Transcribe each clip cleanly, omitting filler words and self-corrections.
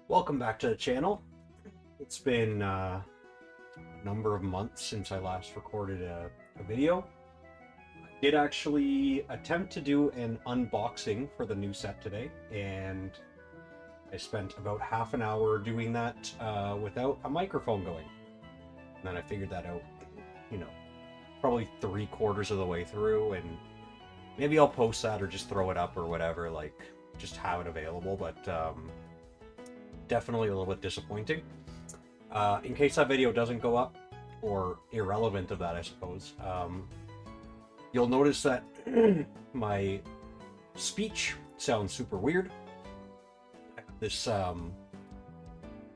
Welcome back to the channel. It's been a number of months since I last recorded a video. I did actually attempt to do an unboxing for the new set today, and I spent about half an hour doing that without a microphone going. And then I figured that out, probably 3/4 of the way through, and maybe I'll post that or just throw it up or whatever, like just have it available, but definitely a little bit disappointing. In case that video doesn't go up, or irrelevant of that, I suppose, you'll notice that my speech sounds super weird. This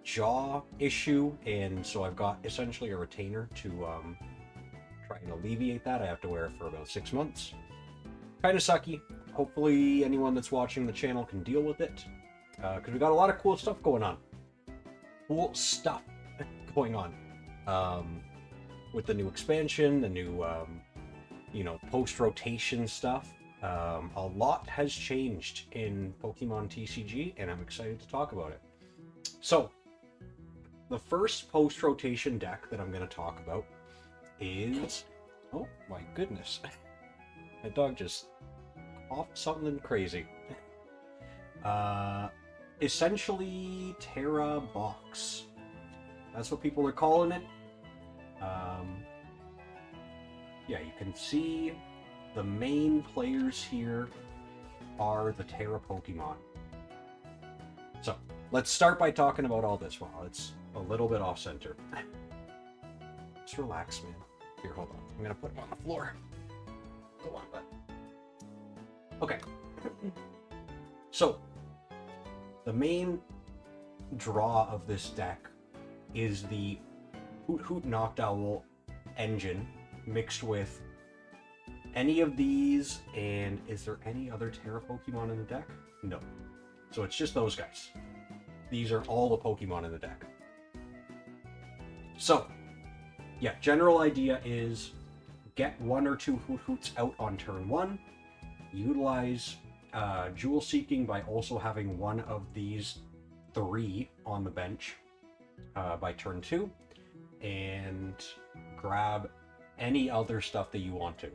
jaw issue, and so I've got essentially a retainer to try and alleviate that. I have to wear it for about 6 months. Kind of sucky. Hopefully anyone that's watching the channel can deal with it, because we got a lot of cool stuff going on. With the new expansion, the new post-rotation stuff. A lot has changed in Pokemon TCG, and I'm excited to talk about it. So, the first post-rotation deck that I'm going to talk about is... Oh my goodness. My dog just coughed something crazy. Essentially, Tera Box. That's what people are calling it. Yeah, you can see the main players here are the Tera Pokemon. So, let's start by talking about all this. Wow, it's a little bit off-center. Just relax, man. Here, hold on. I'm gonna put it on the floor. Go on, bud. Okay. So, the main draw of this deck is the Hoot Hoot Noctowl engine mixed with any of these, and is there any other Tera Pokemon in the deck? No. So it's just those guys. These are all the Pokemon in the deck. So, yeah, general idea is get 1 or 2 Hoot Hoots out on turn 1, utilize Jewel Seeking by also having one of these 3 on the bench by turn 2, and grab any other stuff that you want to.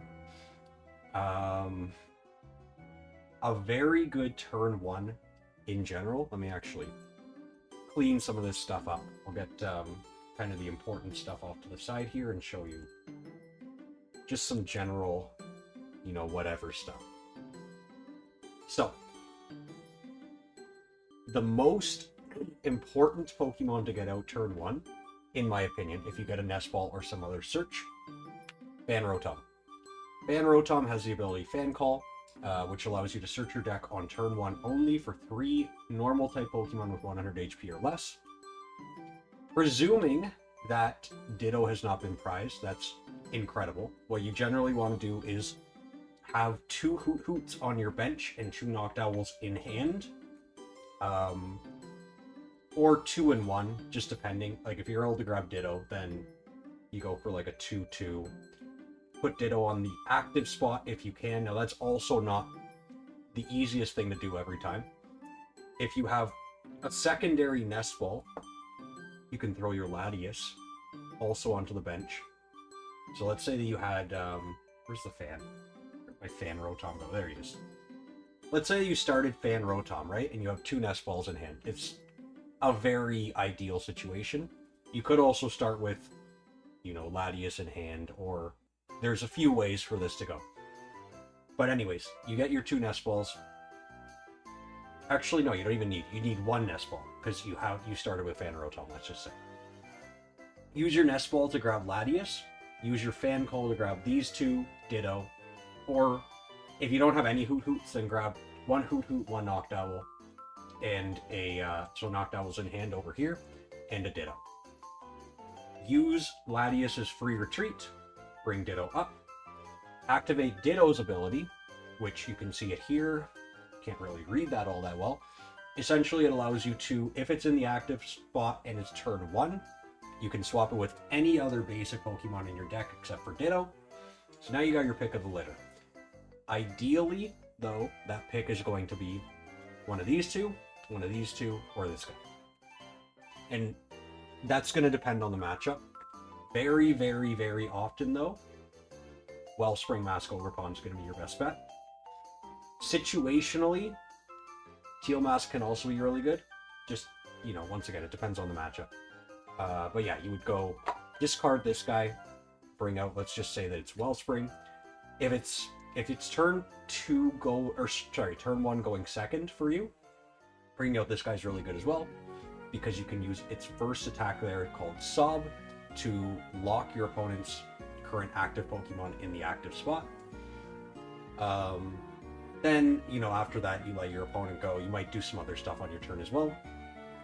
A very good turn 1 in general. Let me actually clean some of this stuff up. I'll get kind of the important stuff off to the side here and show you just some general, whatever stuff. So, the most important Pokemon to get out turn 1, in my opinion, if you get a Nest Ball or some other search, Fan Rotom. Fan Rotom has the ability Fan Call, which allows you to search your deck on turn 1 only for 3 normal type Pokemon with 100 HP or less. Presuming that Ditto has not been prized, that's incredible. What you generally want to do is have 2 Hoot Hoots on your bench and 2 Noctowls in hand. Or 2 in 1, just depending. Like, if you're able to grab Ditto, then you go for like a 2/2. Put Ditto on the active spot if you can. Now, that's also not the easiest thing to do every time. If you have a secondary Nest Ball, you can throw your Latias also onto the bench. So let's say that you had, where's the fan? Where'd my Fan Rotom go? There he is. Let's say you started Fan Rotom, right? And you have 2 Nest Balls in hand. It's a very ideal situation. You could also start with, Latias in hand, or there's a few ways for this to go. But anyways, you get your 2 Nest Balls. Actually, no, you don't even need. You need 1 Nest Ball, because you started with Fan Rotom, let's just say. Use your Nest Ball to grab Latias. Use your Fan Call to grab these 2, Ditto. Or, if you don't have any Hoot Hoots, then grab 1 Hoot Hoot, 1 Noctowl, and so Noctowl's in hand over here, and a Ditto. Use Latias's free retreat, bring Ditto up, activate Ditto's ability, which you can see it here, can't really read that all that well. Essentially, it allows you to, if it's in the active spot and it's turn 1, you can swap it with any other basic Pokemon in your deck except for Ditto. So now you got your pick of the litter. Ideally, though, that pick is going to be one of these two, or this guy. And that's going to depend on the matchup. Very, very, very often, though, Wellspring Mask Ogerpon is going to be your best bet. Situationally, Teal Mask can also be really good. Just, you know, once again, it depends on the matchup. But yeah, you would go discard this guy, bring out, let's just say that it's Wellspring. If it's turn 2 turn 1 going second for you, bringing out this guy's really good as well, because you can use its first attack there called Sob to lock your opponent's current active Pokemon in the active spot. Then, you know, after that, you let your opponent go. You might do some other stuff on your turn as well.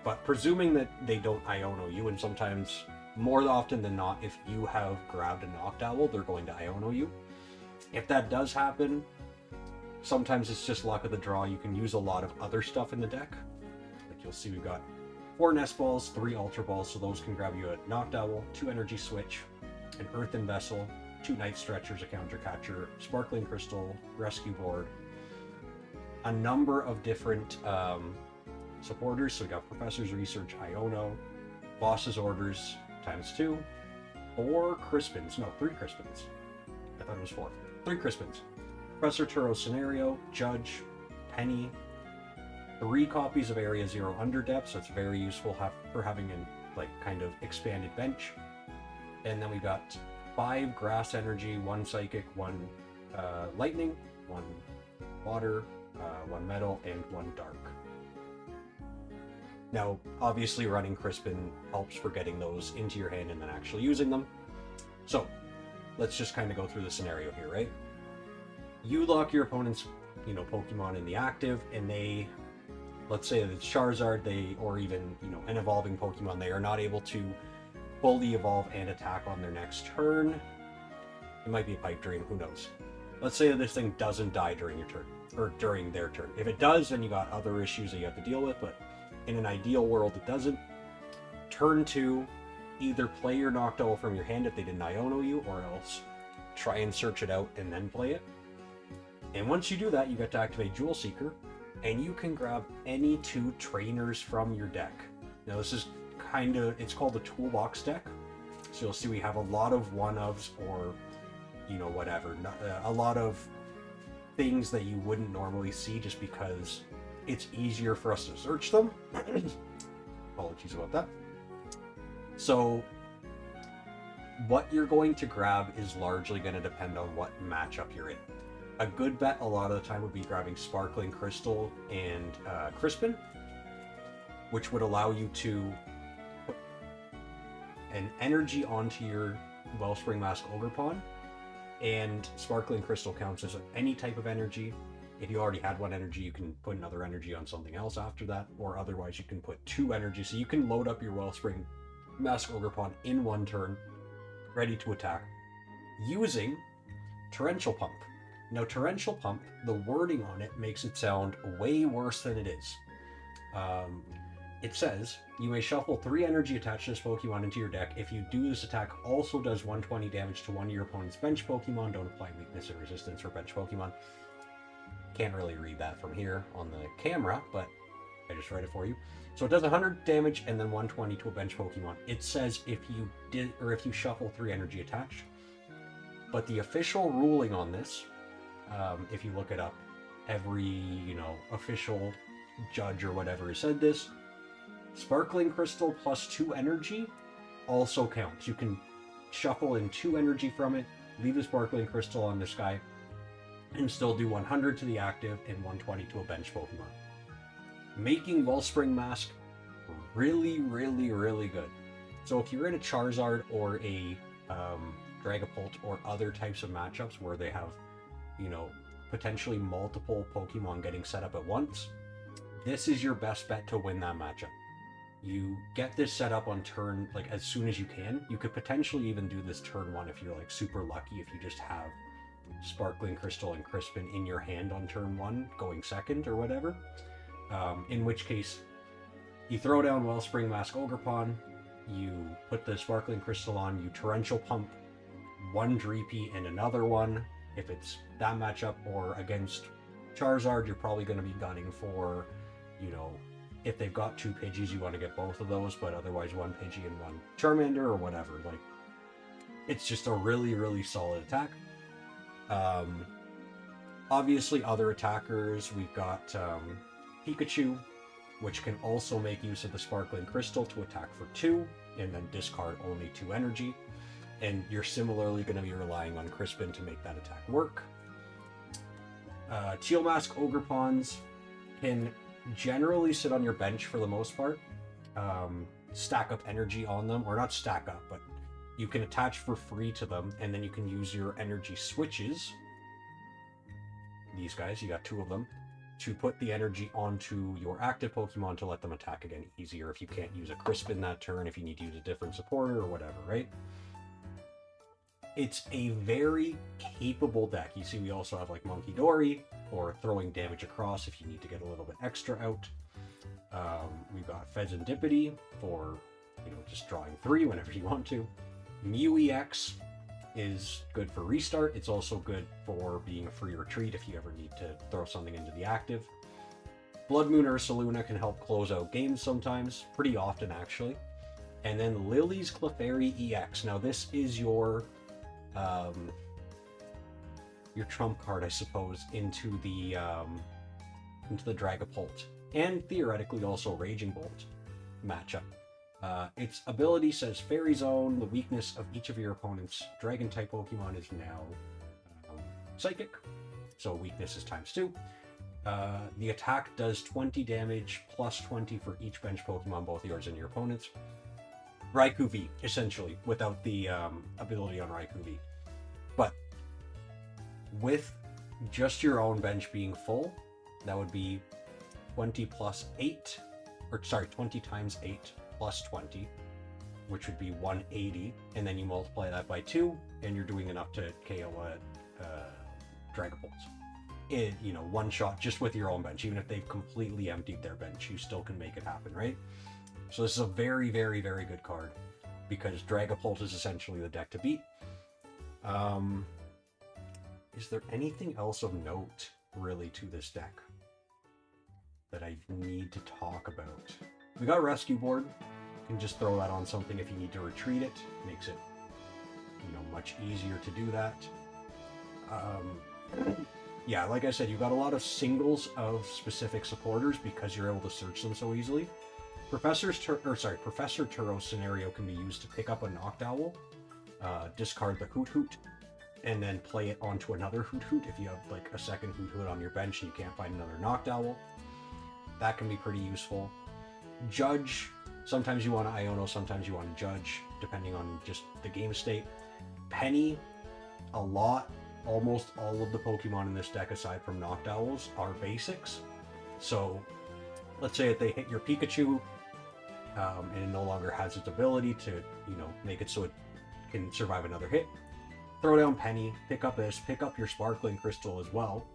But presuming that they don't Iono you, and sometimes, more often than not, if you have grabbed a Noctowl, they're going to Iono you. If that does happen, sometimes it's just luck of the draw. You can use a lot of other stuff in the deck. Like you'll see we've got 4 Nest Balls, 3 Ultra Balls, so those can grab you a Noctowl, 2 Energy Switch, an Earthen Vessel, 2 Night Stretchers, a Counter Catcher, Sparkling Crystal, Rescue Board, a number of different supporters. So we got Professor's Research, Iono, Boss's Orders ×2, 4 Crispins, no, 3 Crispins. I thought it was 4. 3 Crispins. Professor Turo's Scenario, Judge, Penny, 3 copies of Area Zero Underdepth, so it's very useful for having an kind of expanded bench. And then we got 5 Grass Energy, 1 Psychic, 1 Lightning, 1 Water, 1 Metal, and 1 Dark. Now, obviously running Crispin helps for getting those into your hand and then actually using them. So, let's just kind of go through the scenario here, right? You lock your opponent's, you know, Pokemon in the active, and they, let's say that it's Charizard, or even, you know, an evolving Pokemon, they are not able to fully evolve and attack on their next turn. It might be a Pipe Dream, who knows? Let's say that this thing doesn't die during your turn, or during their turn. If it does, then you got other issues that you have to deal with, but in an ideal world, it doesn't. Turn 2, either play your Noctowl from your hand if they didn't Iono you, or else try and search it out and then play it. And once you do that, you get to activate Jewel Seeker, and you can grab any 2 trainers from your deck. Now this is it's called the Toolbox deck. So you'll see we have a lot of one-ofs, or, you know, whatever. A lot of things that you wouldn't normally see just because it's easier for us to search them. Apologies about that. So what you're going to grab is largely going to depend on what matchup you're in. A good bet a lot of the time would be grabbing Sparkling Crystal and Crispin, which would allow you to put an energy onto your Wellspring Mask Ogerpon, and Sparkling Crystal counts as any type of energy. If you already had 1 energy, you can put another energy on something else after that, or otherwise you can put 2 energy. So you can load up your Wellspring Mask Ogerpon in 1 turn, ready to attack, using Torrential Pump. Now, Torrential Pump, the wording on it makes it sound way worse than it is. It says, you may shuffle 3 energy attached to this Pokemon into your deck. If you do, this attack also does 120 damage to 1 of your opponent's bench Pokemon. Don't apply weakness or resistance for bench Pokemon. Can't really read that from here on the camera, but I just read it for you. So it does 100 damage and then 120 to a bench Pokemon. It says if you shuffle 3 energy attached. But the official ruling on this, if you look it up, every, you know, official judge or whatever has said this, Sparkling Crystal plus 2 energy also counts. You can shuffle in 2 energy from it, leave the Sparkling Crystal on this guy, and still do 100 to the active and 120 to a bench Pokemon. Making Wellspring Mask really, really, really good. So if you're in a Charizard or a Dragapult or other types of matchups where they have, you know, potentially multiple Pokemon getting set up at once, this is your best bet to win that matchup. You get this set up on turn, as soon as you can. You could potentially even do this turn 1 if you're super lucky, if you just have Sparkling Crystal and Crispin in your hand on turn 1 going second or whatever, in which case you throw down Wellspring Mask Ogerpon, you put the Sparkling Crystal on, you Torrential Pump 1 Dreepy and another one if it's that matchup, or against Charizard you're probably going to be gunning for, you know, If they've got 2 Pidgeys, you want to get both of those, but otherwise 1 Pidgey and 1 Charmander or whatever. Like, it's just a really, really solid attack. Obviously, other attackers, we've got Pikachu, which can also make use of the Sparkling Crystal to attack for 2, and then discard only 2 energy. And you're similarly going to be relying on Crispin to make that attack work. Teal Mask Ogrepons can generally sit on your bench for the most part. Stack up energy on them, or not stack up, but you can attach for free to them, and then you can use your energy switches. These guys, you got 2 of them, to put the energy onto your active Pokemon to let them attack again easier if you can't use a Crispin that turn, if you need to use a different supporter or whatever, right? It's a very capable deck. You see, we also have like Monkey Dory, or throwing damage across if you need to get a little bit extra out. We've got Fezandipity for, you know, just drawing 3 whenever you want to. Mew EX is good for restart. It's also good for being a free retreat if you ever need to throw something into the active. Blood Moon Ursaluna can help close out games sometimes, pretty often actually. And then Lily's Clefairy EX. Now this is your trump card, I suppose, into the Dragapult, and theoretically also Raging Bolt matchup. Its ability says Fairy Zone. The weakness of each of your opponent's Dragon-type Pokemon is now Psychic, so weakness is ×2. The attack does 20 damage plus 20 for each bench Pokemon, both yours and your opponent's. Raikou V, essentially, without the ability on Raikou V. But with just your own bench being full, that would be 20 plus 8, or sorry, 20 times 8 plus 20, which would be 180, and then you multiply that by 2, and you're doing enough to KO a Dragapult. In, you know, one shot just with your own bench. Even if they've completely emptied their bench, you still can make it happen, right? So this is a very, very, very good card, because Dragapult is essentially the deck to beat. Is there anything else of note, really, to this deck that I need to talk about? We got Rescue Board. You can just throw that on something if you need to retreat it. Makes it, you know, much easier to do that. Yeah, like I said, you've got a lot of singles of specific supporters because you're able to search them so easily. Professor Turo's scenario can be used to pick up a Noctowl, discard the Hoot Hoot, and then play it onto another Hoot Hoot if you have like a second Hoot Hoot on your bench and you can't find another Noctowl. That can be pretty useful. Judge, sometimes you want to Iono, sometimes you want to Judge, depending on just the game state. Penny, almost all of the Pokemon in this deck aside from Noctowls are basics. So let's say that they hit your Pikachu, and it no longer has its ability to, you know, make it so it can survive another hit. Throw down Penny, pick up this, pick up your Sparkling Crystal as well.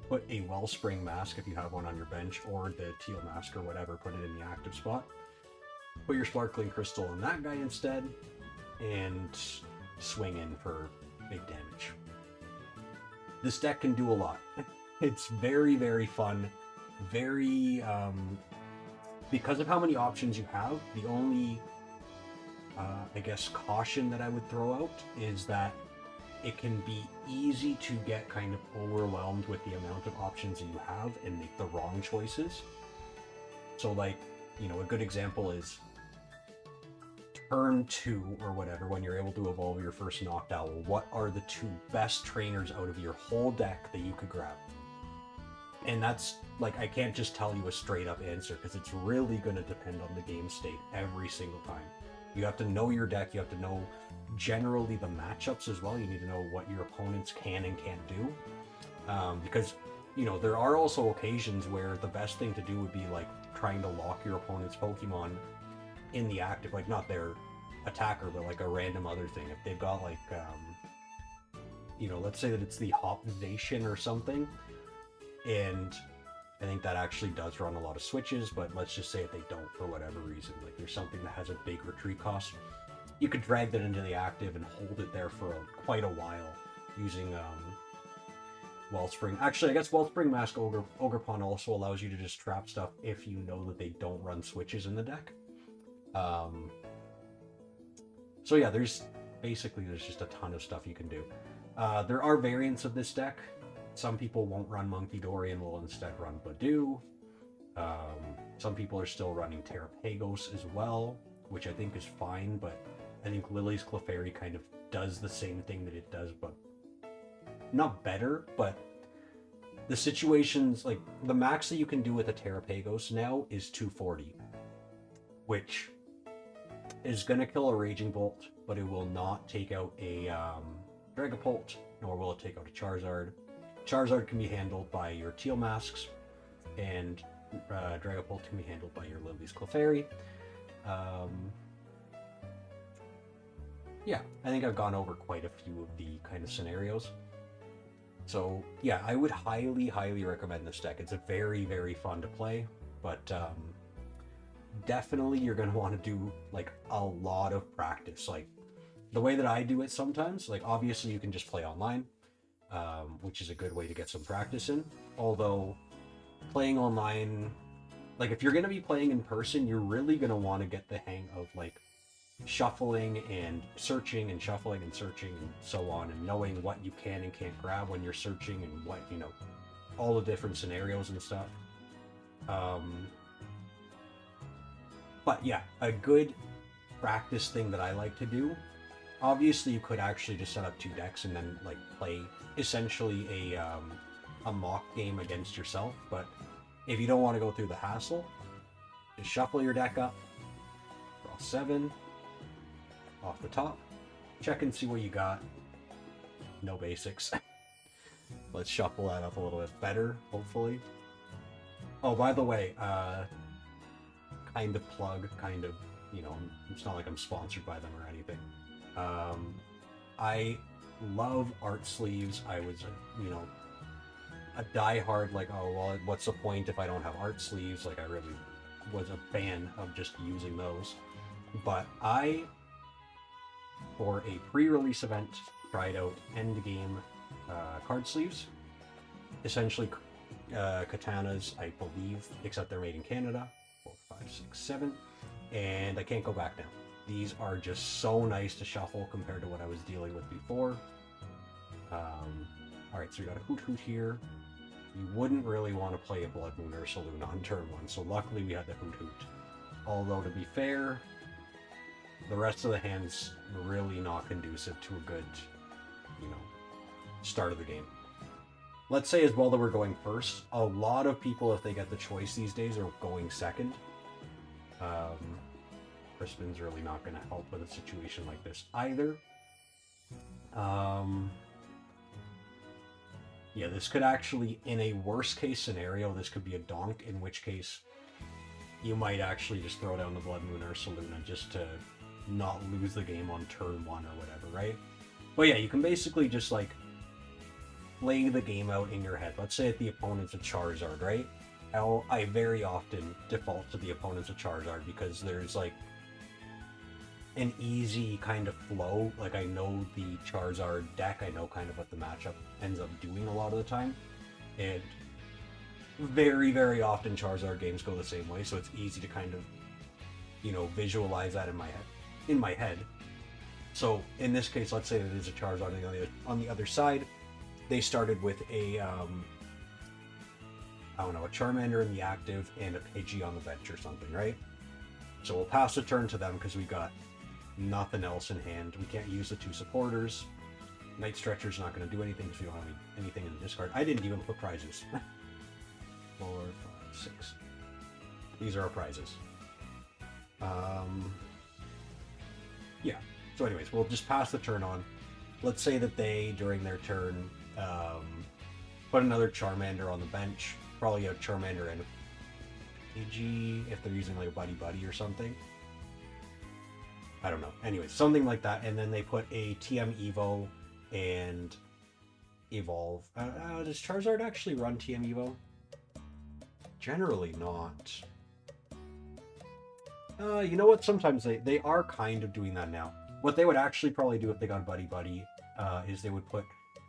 Put a Wellspring Mask if you have one on your bench, or the Teal Mask or whatever, put it in the active spot. Put your Sparkling Crystal on that guy instead, and swing in for big damage. This deck can do a lot. It's very, very fun. Very, because of how many options you have, the only, I guess, caution that I would throw out is that it can be easy to get kind of overwhelmed with the amount of options that you have and make the wrong choices. So like, you know, a good example is turn 2 or whatever, when you're able to evolve your first Noctowl, what are the 2 best trainers out of your whole deck that you could grab? And that's, like, I can't just tell you a straight up answer, because it's really going to depend on the game state every single time. You have to know your deck, you have to know generally the matchups as well. You need to know what your opponents can and can't do. Because, you know, there are also occasions where the best thing to do would be, like, trying to lock your opponent's Pokemon in the active, like, not their attacker, but, like, a random other thing. If they've got, like, you know, let's say that it's the Hopnation or something, and I think that actually does run a lot of switches, but let's just say if they don't for whatever reason, like there's something that has a big retreat cost, you could drag that into the active and hold it there for quite a while using Wellspring. Actually, I guess Wellspring Mask Ogre Pawn also allows you to just trap stuff if you know that they don't run switches in the deck. So yeah, there's just a ton of stuff you can do. There are variants of this deck. Some people won't run Monkey Dory and will instead run Badu. Some people are still running Tera Box as well, which I think is fine, but I think Lily's Clefairy kind of does the same thing that it does, but not better. But the situations, like the max that you can do with a Tera Box now is 240, which is going to kill a Raging Bolt, but it will not take out a Dragapult, nor will it take out a Charizard. Charizard can be handled by your Teal Masks, and Dragapult can be handled by your Lily's Clefairy. Yeah, I think I've gone over quite a few of the kind of scenarios. So yeah, I would highly, highly recommend this deck. It's a very, very fun to play, but definitely you're going to want to do like a lot of practice. Like the way that I do it sometimes, like obviously you can just play online, which is a good way to get some practice in. Although playing online, like if you're going to be playing in person, you're really going to want to get the hang of like shuffling and searching and shuffling and searching and so on, and knowing what you can and can't grab when you're searching, and what, you know, all the different scenarios and stuff. But yeah, a good practice thing that I like to do, obviously you could actually just set up 2 decks and then like play essentially a mock game against yourself. But if you don't want to go through the hassle, just shuffle your deck up, draw 7 off the top, check and see what you got. No basics. Let's shuffle that up a little bit better, hopefully. Oh, by the way, kind of plug, kind of, you know, it's not like I'm sponsored by them or anything. I love art sleeves. I was, you know, a diehard, like, oh, well, what's the point if I don't have art sleeves? Like, I really was a fan of just using those. But I, for a pre-release event, tried out endgame card sleeves. Essentially, katanas, I believe, except they're made in Canada. 4, 5, 6, 7. And I can't go back now. These are just so nice to shuffle compared to what I was dealing with before. Alright, so we got a Hoot Hoot here. You wouldn't really want to play a Blood Moon or Saloon on turn 1, so luckily we had the Hoot Hoot. Although, to be fair, the rest of the hand's really not conducive to a good, you know, start of the game. Let's say as well that we're going first. A lot of people, if they get the choice these days, are going second. Crispin's really not going to help with a situation like this either. Yeah, this could actually, in a worst case scenario, this could be a donk, in which case you might actually just throw down the Blood Moon or Saluna just to not lose the game on turn 1 or whatever, right? But yeah, you can basically just like play the game out in your head. Let's say if the opponent's a Charizard, right? I very often default to the opponent's a Charizard because there's like an easy kind of flow. Like, I know the Charizard deck, I know kind of what the matchup ends up doing a lot of the time, and very, very often Charizard games go the same way, so it's easy to kind of, you know, visualize that in my head. So in this case, let's say that it is a Charizard on the other side. They started with a I don't know, a Charmander in the active and a Pidgey on the bench or something, right? So we'll pass the turn to them because we got nothing else in hand. We can't use the 2 supporters. Night Stretcher's not going to do anything because we don't have anything in the discard. I didn't even put prizes. 4, 5, 6. These are our prizes. Yeah. So anyways, we'll just pass the turn on. Let's say that they, during their turn, put another Charmander on the bench. Probably a Charmander and a Pidgey if they're using like a Buddy Buddy or something. I don't know. Anyways, something like that. And then they put a TM Evo and Evolve. Does Charizard actually run TM Evo? Generally not. You know what? Sometimes they are kind of doing that now. What they would actually probably do if they got Buddy Buddy is they would put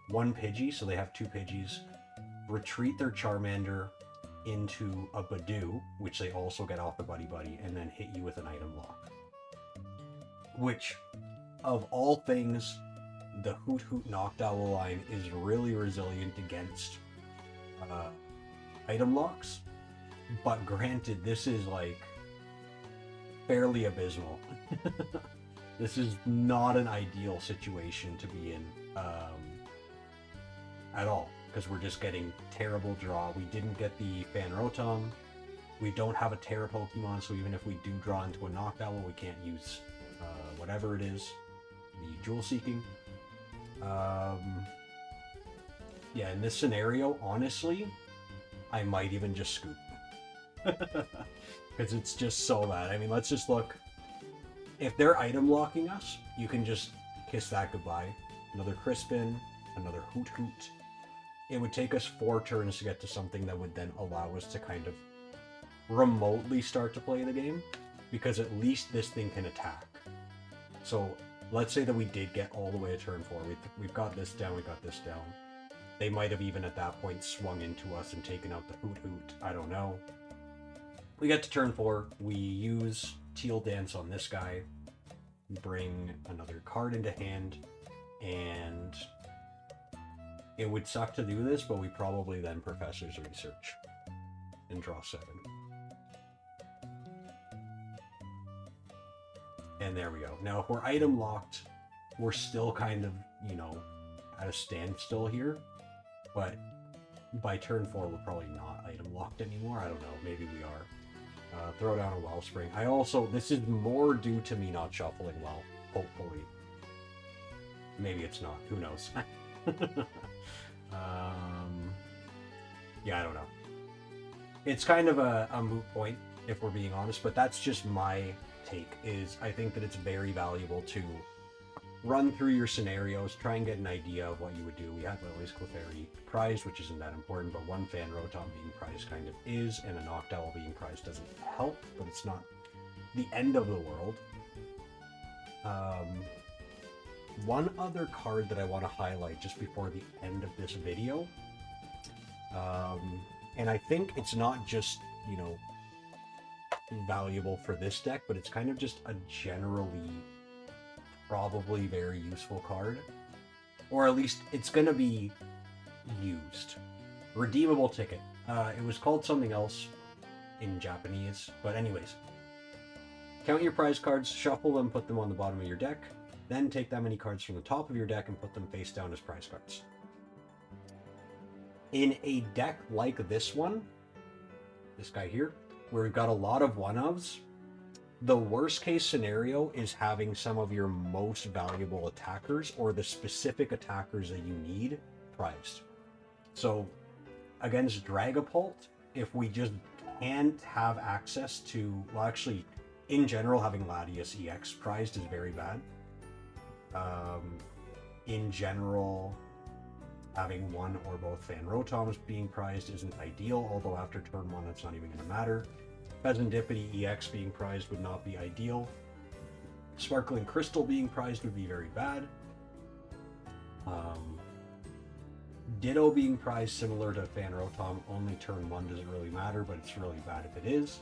1 Pidgey, so they have 2 Pidgeys, retreat their Charmander into a Badoo, which they also get off the Buddy Buddy, and then hit you with an item lock. Which, of all things, the Hoot Hoot Noctowl line is really resilient against item locks. But granted, this is like fairly abysmal. This is not an ideal situation to be in at all, because we're just getting terrible draw. We didn't get the Fan Rotom. We don't have a Tera Pokemon, so even if we do draw into a Noctowl, we can't use whatever it is, the Jewel Seeking. Yeah, in this scenario, honestly, I might even just scoop. Because it's just so bad. I mean, let's just look. If they're item locking us, you can just kiss that goodbye. Another Crispin, another Hoot Hoot. It would take us 4 turns to get to something that would then allow us to kind of remotely start to play the game, because at least this thing can attack. So let's say that we did get all the way to turn 4. We've got this down, we got this down. They might have even at that point swung into us and taken out the Hoot Hoot. I don't know. We get to turn 4. We use Teal Dance on this guy. Bring another card into hand. And it would suck to do this, but we probably then Professor's Research and draw 7. And there we go. Now, if we're item locked, we're still kind of, you know, at a standstill here. But by turn 4, we're probably not item locked anymore. I don't know. Maybe we are. Throw down a Wellspring. This is more due to me not shuffling well, hopefully. Maybe it's not. Who knows? Yeah, I don't know. It's kind of a moot point, if we're being honest, but that's just my take, is I think that it's very valuable to run through your scenarios, try and get an idea of what you would do. We had Lily's Clefairy prized, which isn't that important, but one Fan Rotom being prized kind of is, and a Noctowl being prized doesn't help, but it's not the end of the world. One other card that I want to highlight just before the end of this video, and I think it's not just, you know, valuable for this deck, but it's kind of just a generally probably very useful card, or at least it's gonna be used. Redeemable ticket. It was called something else in Japanese, but anyways, count your prize cards, shuffle them, put them on the bottom of your deck, then take that many cards from the top of your deck and put them face down as prize cards. In a deck like this one, this guy here, where we've got a lot of one-ofs, the worst case scenario is having some of your most valuable attackers, or the specific attackers that you need, prized. So against Dragapult, if we just can't have access to, well, actually, in general, having Latias EX prized is very bad. In general, having one or both Fan Rotoms being prized isn't ideal, although after turn 1 that's not even going to matter. Pheasantipity EX being prized would not be ideal. Sparkling Crystal being prized would be very bad. Ditto being prized, similar to Fan Rotom, only turn 1 doesn't really matter, but it's really bad if it is.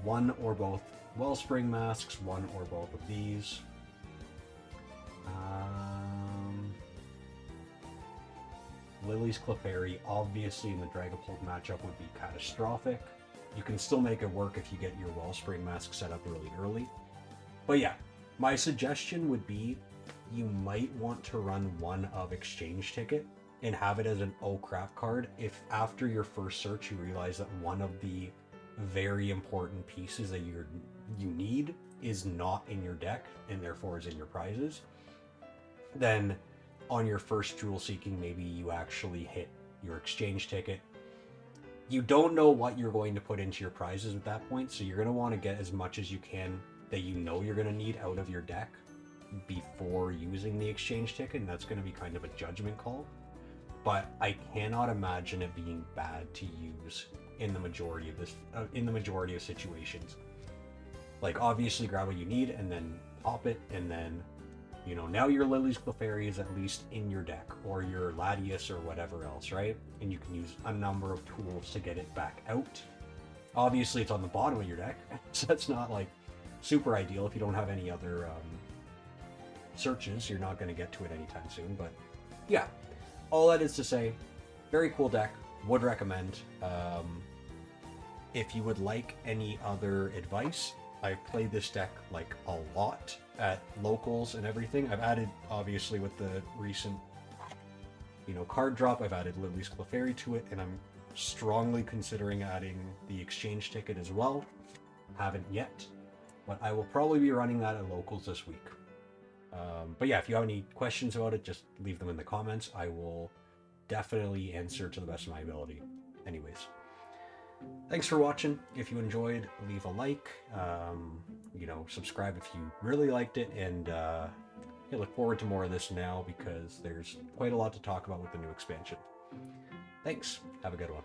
One or both Wellspring Masks, one or both of these. Lily's Clefairy, obviously in the Dragapult matchup, would be catastrophic. You can still make it work if you get your Wellspring Mask set up really early. But yeah, my suggestion would be you might want to run one of Exchange Ticket and have it as an oh crap card if after your first search you realize that one of the very important pieces that you need is not in your deck and therefore is in your prizes. Then on your first Jewel Seeking, maybe you actually hit your Exchange Ticket. You don't know what you're going to put into your prizes at that point, so you're going to want to get as much as you can that you know you're going to need out of your deck before using the Exchange Ticket, and that's going to be kind of a judgment call. But I cannot imagine it being bad to use in the majority of situations. Like, obviously grab what you need and then pop it, and then You know, now your Lily's Clefairy is at least in your deck, or your Latias or whatever else, right? And you can use a number of tools to get it back out. Obviously, it's on the bottom of your deck, so that's not like super ideal. If you don't have any other searches, you're not going to get to it anytime soon. But yeah, all that is to say, very cool deck. Would recommend. If you would like any other advice, I've played this deck like a lot at locals and everything. I've added, obviously, with the recent, you know, card drop, I've added Lily's Clefairy to it, and I'm strongly considering adding the exchange ticket as well. Haven't yet, but I will probably be running that at locals this week. But yeah, if you have any questions about it, just leave them in the comments. I will definitely answer to the best of my ability. Anyways, thanks for watching. If you enjoyed, leave a like. You know, subscribe if you really liked it, and I look forward to more of this now because there's quite a lot to talk about with the new expansion. Thanks. Have a good one.